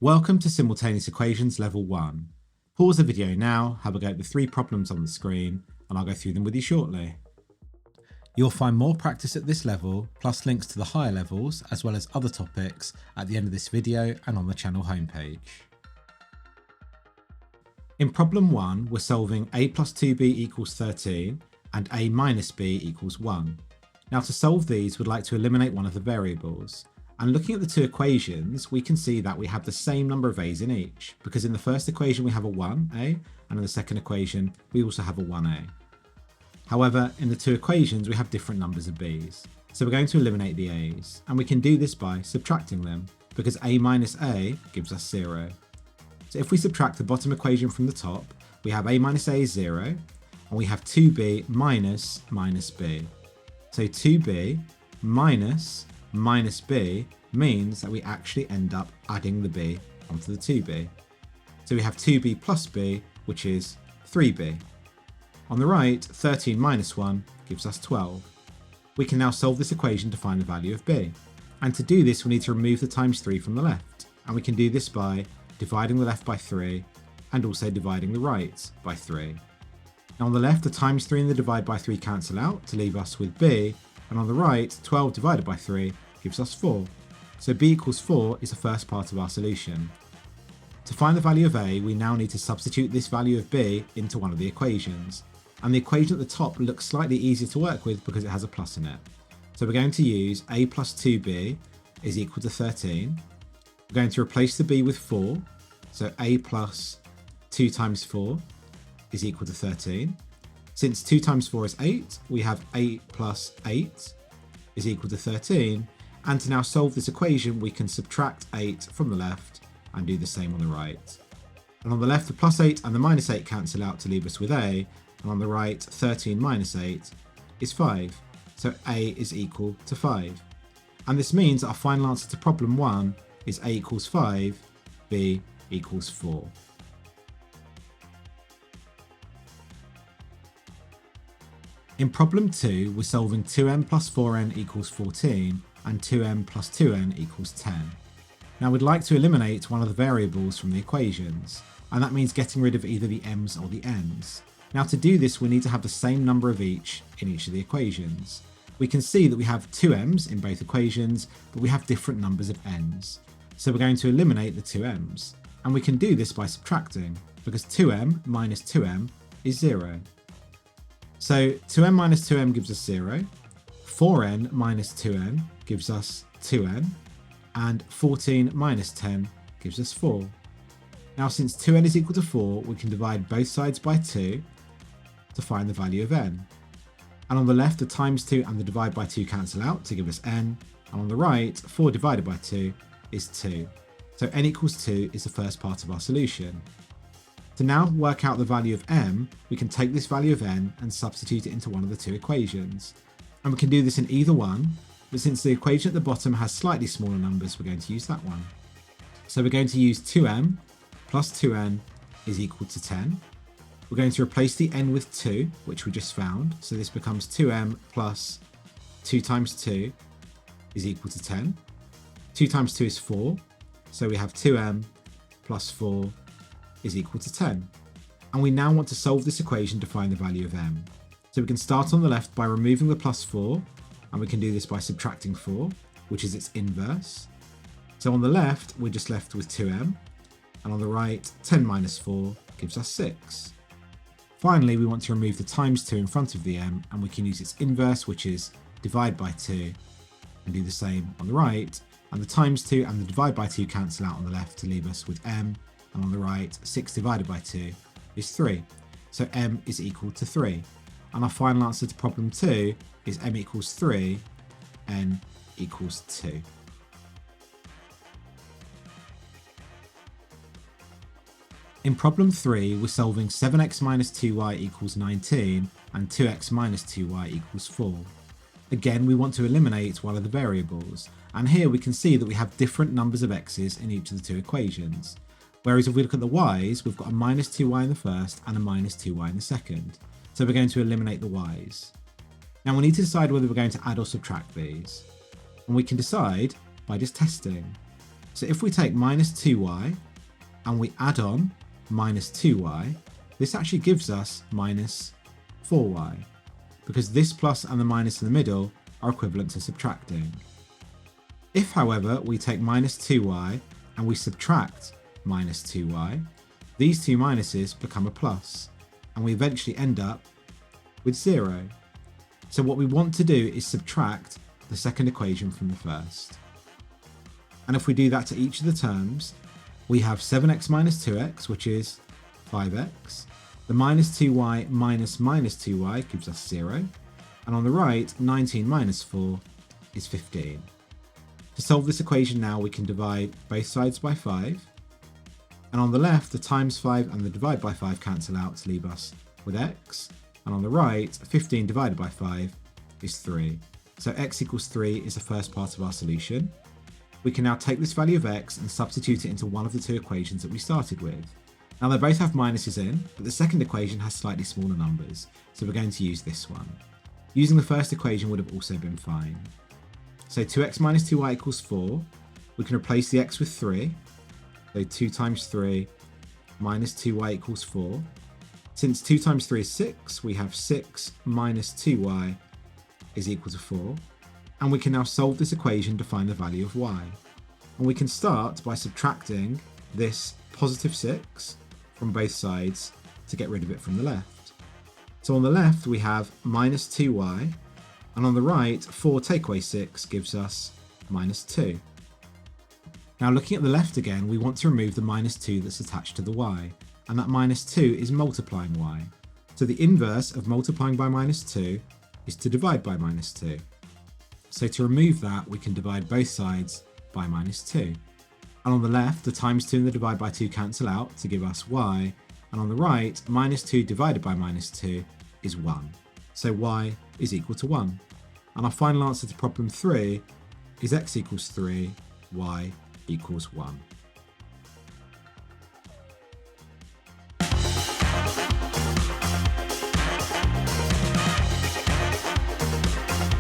Welcome to Simultaneous Equations Level 1. Pause the video now, have a go at the 3 problems on the screen, and I'll go through them with you shortly. You'll find more practice at this level, plus links to the higher levels, as well as other topics at the end of this video and on the channel homepage. In problem 1, we're solving a plus 2b equals 13 and a minus b equals 1. Now to solve these, we'd like to eliminate one of the variables. And looking at the two equations, we can see that we have the same number of a's in each, because in the first equation we have a 1a, and in the second equation we also have a 1a. However, in the two equations we have different numbers of b's. So we're going to eliminate the a's, and we can do this by subtracting them, because a minus a gives us 0. So if we subtract the bottom equation from the top, we have a minus a is 0, and we have 2b minus b. So 2b minus b means that we actually end up adding the b onto the 2b. So we have 2b plus b, which is 3b. On the right, 13 minus 1 gives us 12. We can now solve this equation to find the value of b. And to do this, we need to remove the times 3 from the left. And we can do this by dividing the left by 3 and also dividing the right by 3. Now on the left, the times 3 and the divide by 3 cancel out to leave us with b. And on the right, 12 divided by 3 gives us 4. So b equals 4 is the first part of our solution. To find the value of a, we now need to substitute this value of b into one of the equations. And the equation at the top looks slightly easier to work with because it has a plus in it. So we're going to use a plus 2b is equal to 13. We're going to replace the b with 4. So a plus 2 times 4 is equal to 13. Since 2 times 4 is 8, we have 8 plus 8 is equal to 13. And to now solve this equation, we can subtract 8 from the left and do the same on the right. And on the left, the plus 8 and the minus 8 cancel out to leave us with a. And on the right, 13 minus 8 is 5. So a is equal to 5. And this means that our final answer to problem 1 is a equals 5, b equals 4. In problem 2, we're solving 2m plus 4n equals 14 and 2m plus 2n equals 10. Now we'd like to eliminate one of the variables from the equations, and that means getting rid of either the m's or the n's. Now to do this, we need to have the same number of each in each of the equations. We can see that we have 2m's in both equations, but we have different numbers of n's. So we're going to eliminate the 2m's, and we can do this by subtracting, because 2m minus 2m is 0. So 2m minus 2m gives us 0, 4n minus 2n gives us 2n, and 14 minus 10 gives us 4. Now since 2n is equal to 4, we can divide both sides by 2 to find the value of n. And on the left, the times 2 and the divide by 2 cancel out to give us n, and on the right, 4 divided by 2 is 2. So n equals 2 is the first part of our solution. To now work out the value of m, we can take this value of n and substitute it into one of the two equations. And we can do this in either one, but since the equation at the bottom has slightly smaller numbers, we're going to use that one. So we're going to use 2m plus 2n is equal to 10. We're going to replace the n with 2, which we just found. So this becomes 2m plus 2 times 2 is equal to 10. 2 times 2 is 4. So we have 2m plus 4 is equal to 10. And we now want to solve this equation to find the value of m. So we can start on the left by removing the plus 4, and we can do this by subtracting 4, which is its inverse. So on the left, we're just left with 2m, and on the right, 10 minus 4 gives us 6. Finally, we want to remove the times 2 in front of the m, and we can use its inverse, which is divide by 2, and do the same on the right. And the times 2 and the divide by 2 cancel out on the left to leave us with m, and on the right, 6 divided by 2 is 3. So m is equal to 3. And our final answer to problem 2 is m equals 3, n equals 2. In problem 3, we're solving 7x minus 2y equals 19 and 2x minus 2y equals 4. Again, we want to eliminate one of the variables, and here we can see that we have different numbers of x's in each of the two equations. Whereas if we look at the y's, we've got a minus 2y in the first and a minus 2y in the second. So we're going to eliminate the y's. Now we need to decide whether we're going to add or subtract these. And we can decide by just testing. So if we take minus 2y and we add on minus 2y, this actually gives us minus 4y, because this plus and the minus in the middle are equivalent to subtracting. If, however, we take minus 2y and we subtract minus 2y, these two minuses become a plus, and we eventually end up with 0. So what we want to do is subtract the second equation from the first. And if we do that to each of the terms, we have 7x minus 2x, which is 5x. The minus 2y minus minus 2y gives us 0. And on the right, 19 minus 4 is 15. To solve this equation now, we can divide both sides by 5. And on the left, the times 5 and the divide by 5 cancel out to leave us with x. And on the right, 15 divided by 5 is 3. So x equals 3 is the first part of our solution. We can now take this value of x and substitute it into one of the two equations that we started with. Now they both have minuses in, but the second equation has slightly smaller numbers, so we're going to use this one. Using the first equation would have also been fine. So 2x minus 2y equals 4. We can replace the x with 3. So 2 times 3 minus 2y equals 4. Since 2 times 3 is 6, we have 6 minus 2y is equal to 4. And we can now solve this equation to find the value of y. And we can start by subtracting this positive 6 from both sides to get rid of it from the left. So on the left we have minus 2y, and on the right 4 take away 6 gives us minus 2. Now looking at the left again, we want to remove the minus 2 that's attached to the y, and that minus 2 is multiplying y. So the inverse of multiplying by minus 2 is to divide by minus 2. So to remove that, we can divide both sides by minus 2. And on the left, the times 2 and the divide by 2 cancel out to give us y. And on the right, minus 2 divided by minus 2 is 1. So y is equal to 1. And our final answer to problem 3 is x equals 3, y equals 1.